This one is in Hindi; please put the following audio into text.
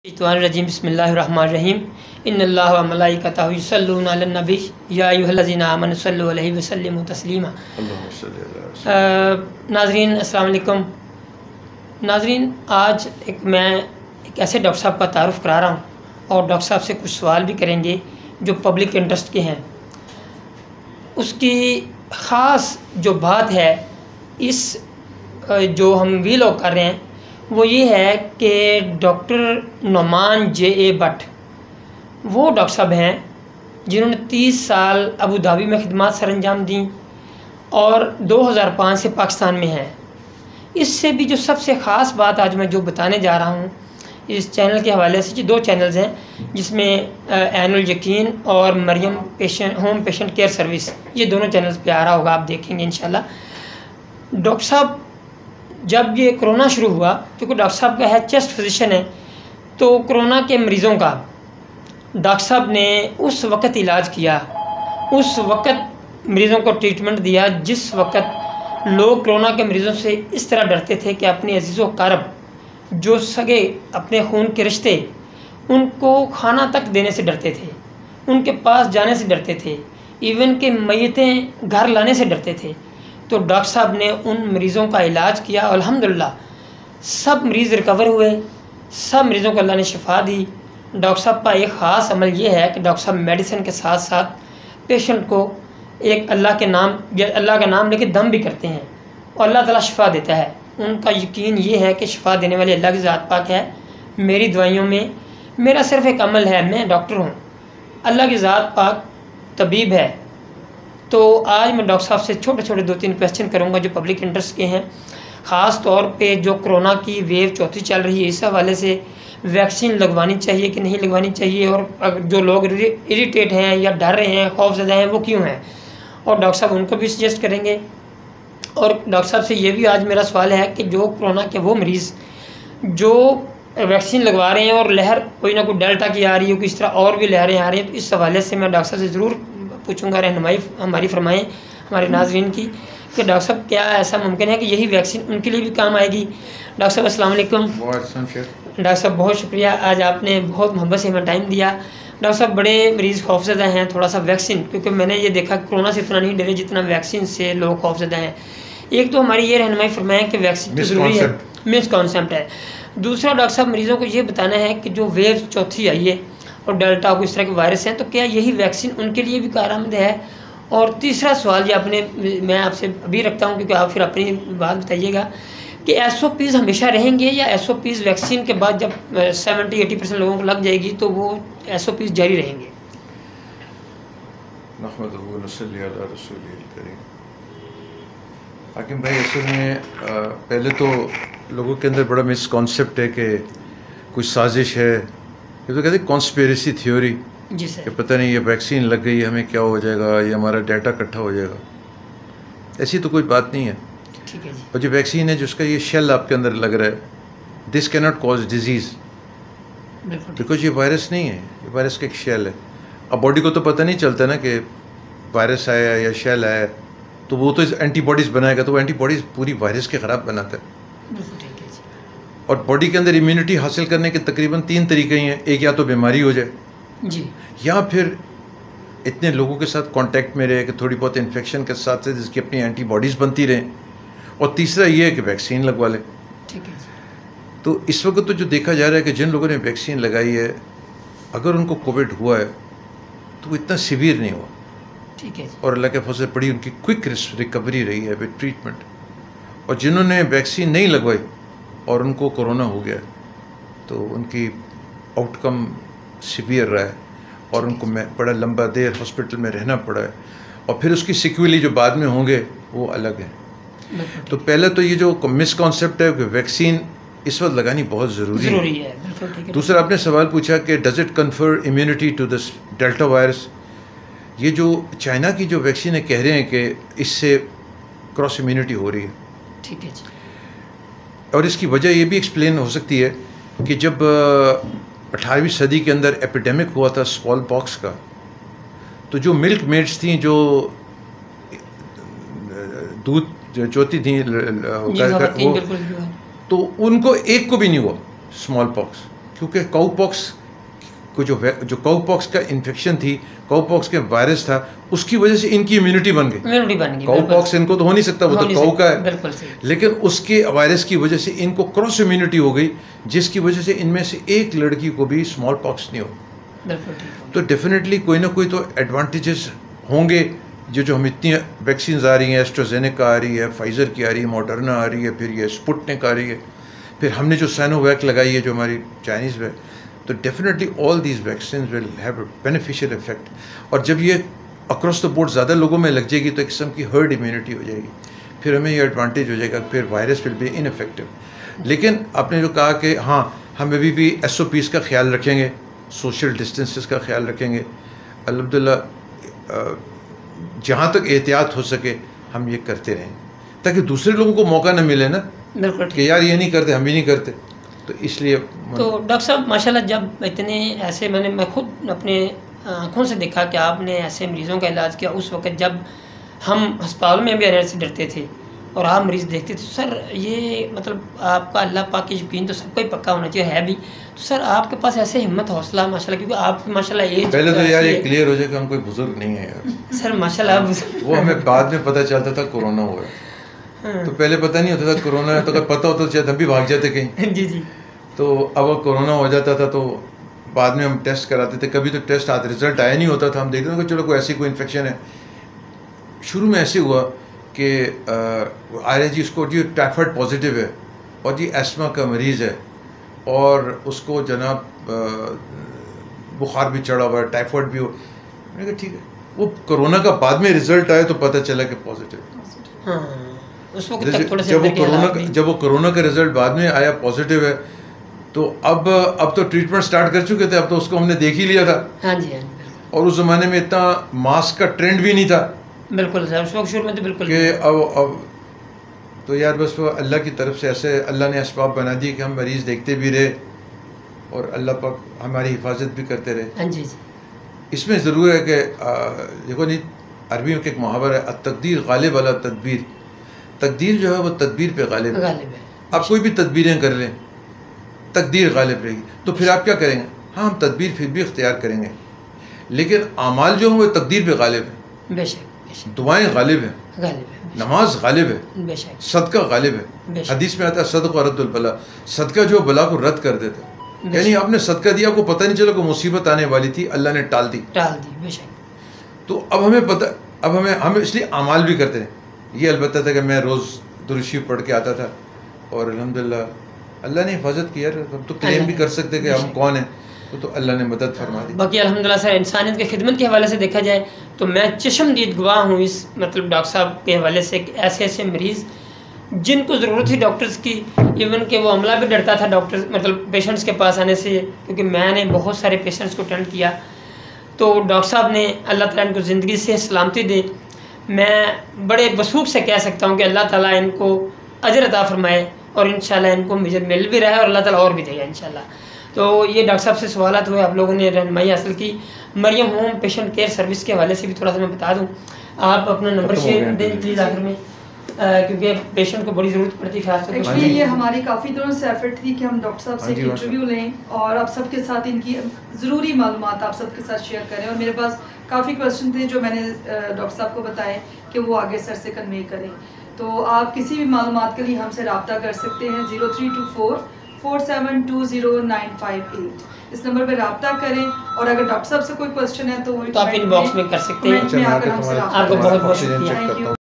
रजीम बिस्मिल्लाहिर्रहमानिर्रहीम इन्नल्लाह व मलाइकतहु युसल्लूना अलन नबी या अय्युहल्लज़ीना आमनु सल्लु अलैहि व सल्लिमु तस्लीमा। नाज़रीन अस्सलाम वालेकुम। नाज़रीन, आज मैं एक ऐसे डॉक्टर साहब का तारुफ़ करा रहा हूँ और डॉक्टर साहब से कुछ सवाल भी करेंगे जो पब्लिक इंटरेस्ट के हैं। उसकी ख़ास जो बात है इस जो हम वीलॉग कर रहे हैं वो ये है कि डॉक्टर नुमान J.A. भट्ट वो डॉक्टर साहब हैं जिन्होंने 30 साल अबू धाबी में खिदमत सरअंजाम दी और 2005 से पाकिस्तान में हैं। इससे भी जो सबसे ख़ास बात आज मैं जो बताने जा रहा हूँ इस चैनल के हवाले से, जो 2 चैनल्स हैं जिसमें ऐनुल यकीन और Mariam home patient care service, ये दोनों चैनल्स पे आ रहा होगा, आप देखेंगे इंशाल्लाह। डॉक्टर साहब जब ये कोरोना शुरू हुआ, क्योंकि डॉक्टर साहब का है चेस्ट फिजिशियन है, तो कोरोना के मरीज़ों का डॉक्टर साहब ने उस वक़्त इलाज किया, उस वक़्त मरीज़ों को ट्रीटमेंट दिया जिस वक़्त लोग कोरोना के मरीज़ों से इस तरह डरते थे कि अपने अज़ीज़ो क़रब जो सगे अपने खून के रिश्ते उनको खाना तक देने से डरते थे, उनके पास जाने से डरते थे, इवन के मैयतें घर लाने से डरते थे। तो डॉक्टर साहब ने उन मरीज़ों का इलाज किया, अल्हम्दुलिल्लाह सब मरीज़ रिकवर हुए, सब मरीज़ों को अल्लाह ने शिफा दी। डॉक्टर साहब का एक ख़ास अमल ये है कि डॉक्टर साहब मेडिसिन के साथ साथ पेशेंट को एक अल्लाह का नाम लेके दम भी करते हैं और अल्लाह ताला शिफा देता है। उनका यकीन ये है कि शिफा देने वाले अल्लाह की ज़ात पाक है। मेरी दवाइयों में मेरा सिर्फ़ एक अमल है, मैं डॉक्टर हूँ, अल्लाह की ज़ात पाक तबीब है। तो आज मैं डॉक्टर साहब से छोटे छोटे 2-3 क्वेश्चन करूंगा जो पब्लिक इंटरेस्ट के हैं। ख़ास तौर पे जो कोरोना की वेव चौथी चल रही है, इस हवाले से वैक्सीन लगवानी चाहिए कि नहीं लगवानी चाहिए, और जो लोग इरिटेट हैं या डर रहे हैं, खौफज़दा हैं, वो क्यों हैं, और डॉक्टर साहब उनको भी सजेस्ट करेंगे। और डॉक्टर साहब से ये भी आज मेरा सवाल है कि जो कोरोना के वो मरीज़ जो वैक्सीन लगवा रहे हैं और लहर कोई ना कोई डेल्टा की आ रही है, किस तरह और भी लहरें आ रही हैं, तो इस हवाले से मैं डॉक्टर साहब से ज़रूर पूछूंगा, रहनुमाई हमारी फरमाएं हमारे नाज़रीन की कि डॉक्टर साहब क्या ऐसा मुमकिन है कि यही वैक्सीन उनके लिए भी काम आएगी। डॉक्टर साहब अस्सलाम वालेकुम। डॉक्टर साहब बहुत शुक्रिया, आज आपने बहुत मोहब्बत से हमें टाइम दिया। डॉक्टर साहब बड़े मरीज़ खौफज़दा हैं थोड़ा सा वैक्सीन, क्योंकि मैंने ये देखा कोरोना से इतना नहीं डरे जितना वैक्सीन से लोग खौफज़दा हैं। एक तो हमारी ये रहनुमाई फरमाएँ कि वैक्सीन तो ज़रूरी है, मिसकॉन्सेप्ट है। दूसरा डॉक्टर साहब मरीज़ों को ये बताना है कि जो वेव चौथी आई है और डेल्टा को इस तरह के वायरस हैं, तो क्या यही वैक्सीन उनके लिए भी कारआमद है। और तीसरा सवाल ये मैं आपसे अभी रखता हूँ, क्योंकि आप फिर अपनी बात बताइएगा कि SOPs हमेशा रहेंगे या SOPs वैक्सीन के बाद जब 70-80% लोगों को लग जाएगी तो वो SOPs जारी रहेंगे। हाकिम भाई, असल में पहले तो लोगों के अंदर बड़ा मिसकॉन्सेप्ट है कि कुछ साजिश है, ये तो कहते हैं कॉन्स्पिरेसी थ्योरी जी सर, कि पता नहीं ये वैक्सीन लग गई हमें क्या हो जाएगा, ये हमारा डाटा इकट्ठा हो जाएगा। ऐसी तो कोई बात नहीं है। ठीक है जी। और जो वैक्सीन है जिसका ये शेल आपके अंदर लग रहा है, this can not cause disease, because ये वायरस नहीं है, ये वायरस का एक शेल है। अब बॉडी को तो पता नहीं चलता ना कि वायरस आया या शेल आया, तो वो तो एंटीबॉडीज़ बनाएगा, तो वो एंटीबॉडीज़ पूरी वायरस के ख़राब बनाता है। और बॉडी के अंदर इम्यूनिटी हासिल करने के तकरीबन 3 तरीके ही हैं। एक, या तो बीमारी हो जाए जी, या फिर इतने लोगों के साथ कांटेक्ट में रहे कि थोड़ी बहुत इन्फेक्शन के साथ साथ जिसकी अपनी एंटीबॉडीज़ बनती रहें, और तीसरा ये है कि वैक्सीन लगवा लें। ठीक है। तो इस वक्त तो जो देखा जा रहा है कि जिन लोगों ने वैक्सीन लगाई है, अगर उनको कोविड हुआ है तो वो इतना सीवियर नहीं हुआ। ठीक है। और अल्लाह के फजल से बड़ी उनकी क्विक रिकवरी रही है विद ट्रीटमेंट। और जिन्होंने वैक्सीन नहीं लगवाई और उनको कोरोना हो गया तो उनकी आउटकम सीवियर रहा है और उनको बड़ा लंबा देर हॉस्पिटल में रहना पड़ा है, और फिर उसकी सिक्वेली जो बाद में होंगे वो अलग है। तो पहले तो ये जो मिसकॉन्सेप्ट है कि वैक्सीन इस वक्त लगानी बहुत ज़रूरी है। दूसरा, आपने सवाल पूछा कि does it confer immunity to this delta virus. ये जो चाइना की जो वैक्सीन है कह रहे हैं कि इससे क्रॉस इम्यूनिटी हो रही है। ठीक है जी। और इसकी वजह ये भी एक्सप्लेन हो सकती है कि जब 18वीं सदी के अंदर एपिडेमिक हुआ था स्मॉल पॉक्स का, तो जो मिल्क मेड्स थी जो दूध चोती थी वो, तो उनको एक को भी नहीं हुआ स्मॉल पॉक्स। क्योंकि काउपॉक्स को जो काउपॉक्स का इन्फेक्शन थी, काउपॉक्स के वायरस था, उसकी वजह से इनकी इम्यूनिटी बन गई। काउपॉक्स इनको तो हो नहीं सकता, वो तो काऊ का है, लेकिन उसके वायरस की वजह से इनको क्रॉस इम्यूनिटी हो गई, जिसकी वजह से इनमें से एक लड़की को भी स्मॉल पॉक्स नहीं हो। तो डेफिनेटली कोई ना कोई तो एडवांटेजेस होंगे। जो हम इतनी वैक्सीन आ रही हैं, एस्ट्राजेनेका आ रही है, फाइज़र की आ रही है, मॉडर्ना आ रही है, फिर ये स्पुतनिक आ रही है, फिर हमने जो साइनोवैक लगाई है जो हमारी चाइनीज़ है, तो definitely all these vaccine will have a beneficial effect. और जब ये अक्रॉस द बोर्ड ज़्यादा लोगों में लग जाएगी तो एक किस्म की हर्ड इम्यूनिटी हो जाएगी, फिर हमें ये एडवांटेज हो जाएगा, फिर वायरस विल बी इनफेक्टिव। लेकिन आपने जो कहा कि हाँ, हम अभी भी SOPs का ख्याल रखेंगे, सोशल डिस्टेंसेस का ख्याल रखेंगे, अल्हम्दुलिल्लाह जहाँ तक एहतियात हो सके हम ये करते रहें, ताकि दूसरे लोगों को मौका न मिले ना कि यार ये नहीं करते, हम भी नहीं करते। तो इसलिए तो डॉक्टर साहब माशाल्लाह, जब इतने ऐसे मैं खुद अपने आँखों से देखा कि आपने ऐसे मरीज़ों का इलाज किया उस वक़्त जब हम अस्पताल में भी रहने से डरते थे और आप मरीज़ देखते थे। तो सर ये मतलब आपका अल्लाह पाक की यकीन तो सबको ही पक्का होना चाहिए, है भी। तो सर आपके पास ऐसे हिम्मत हौसला माशाल्लाह, क्योंकि आप माशाल्लाह एज पहले तो यार ये क्लियर हो जाए कि हम कोई बुजुर्ग नहीं है यार। सर माशाल्लाह वो हमें बाद में पता चलता था कोरोना हुआ है, तो पहले पता नहीं होता था कोरोना है, तो अगर पता होता तो शायद हम भी भाग जाते कहीं। जी जी। तो अब कोरोना हो जाता था तो बाद में हम टेस्ट कराते थे, कभी तो टेस्ट आते रिजल्ट आया नहीं होता था, हम देखते थे कि चलो कोई ऐसी कोई इन्फेक्शन है। शुरू में ऐसे हुआ कि जी इसको जी टाइफाइड पॉजिटिव है और जी एस्मा का मरीज़ है और उसको जनाब बुखार भी चढ़ा हुआ है, टाइफाइड भी हो। मैंने कहा ठीक है। वो कोरोना का बाद में रिजल्ट आया तो पता चला कि पॉजिटिव। हाँ, उस वक्त तक थोड़े से जब वो कोरोना का रिजल्ट बाद में आया पॉजिटिव है, तो अब तो ट्रीटमेंट स्टार्ट कर चुके थे, अब तो उसको हमने देख ही लिया था। हाँ जी, हाँ जी। और उस ज़माने में इतना मास्क का ट्रेंड भी नहीं था। बिल्कुल सर, उस वक्त शुरू में तो बिल्कुल कि अब तो यार बस वो अल्लाह की तरफ से ऐसे अल्लाह ने असबाब बना दिए कि हम मरीज़ देखते भी रहे और अल्लाह पाक हमारी हिफाजत भी करते रहे। हाँ जी जी। इसमें ज़रूर है कि देखो नहीं, अरबी में एक मुहावरा है, तकदीर गालिब अला तदबीर। तकदीर जो है वो तदबीर पे गालिब है। आप कोई भी तदबीरें कर लें, तकदीर गालिब रहेगी। तो फिर आप क्या करेंगे? हाँ, हम तदबीर फिर भी इख्तियार करेंगे, लेकिन आमाल जो है वो तकदीर पे गालिब है। बेशक। दुआएं गालिब है, नमाज गालिब है, सदका गालिब है। हदीस में आता है सदका रद्दुल बला, सदका जो बला को रद्द कर देता है। यानी आपने सदका दिया, आपको पता नहीं चला कि मुसीबत आने वाली थी, अल्लाह ने टाल दी। बेशक। तो अब हमें पता, अब हम इसलिए अमाल भी करते हैं। ये अलबत्ता था कि मैं रोज़ दुरूद शरीफ पढ़ के आता था और अल्हम्दुलिल्लाह अल्लाह ने हिफाजत किया। हम तो क्लेम भी कर सकते कि हम कौन हैं, तो अल्लाह ने मदद फरमा दी। बाकी अल्हम्दुलिल्लाह सर, इंसानियत की खिदमत के हवाले से देखा जाए तो मैं चश्मदीद गवाह हूँ इस मतलब डॉक्टर साहब के हवाले से, ऐसे ऐसे मरीज़ जिनको ज़रूरत थी डॉक्टर्स की, इवन के वो अमला भी डरता था डॉक्टर मतलब पेशेंट्स के पास आने से, क्योंकि मैंने बहुत सारे पेशेंट्स को अटेंड किया। तो डॉक्टर साहब ने, अल्लाह ताला इनको ज़िंदगी से सलामती दे, मैं बड़े वसूख से कह सकता हूँ कि अल्लाह ताला इनको अजर अता फरमाए और इंशाल्लाह इनको मिल भी रहा है और अल्लाह ताला और भी देगा इंशाल्लाह। तो ये डॉक्टर साहब से सवालात हुए, आप लोगों ने रहनुमाई हासिल की। Mariam home patient care service के हवाले से भी थोड़ा सा मैं बता दूँ, आप अपना नंबर शेयर दें प्लीज़ आखिर में, क्योंकि पेशेंट को बड़ी ज़रूरत पड़ती है खासतौर पर। एक्चुअली ये हमारी काफ़ी दिनों से एफर्ट थी कि हम डॉक्टर साहब से इंटरव्यू लें और आप सबके साथ इनकी ज़रूरी मालूमात आप सबके साथ शेयर करें। और मेरे पास काफ़ी क्वेश्चन थे जो मैंने डॉक्टर साहब को बताए कि वो आगे सर से कन्वे करें। तो आप किसी भी मालूमात के लिए हमसे रब्ता कर सकते हैं 0324 4720 इस नंबर पर रब्ता करें। और अगर डॉक्टर साहब से कोई क्वेश्चन है तो आप इनबॉक्स में कर सकते हैं। कमेंट में आकर हमसे रब्ता आपको बहुत बहुत शुक्रिया।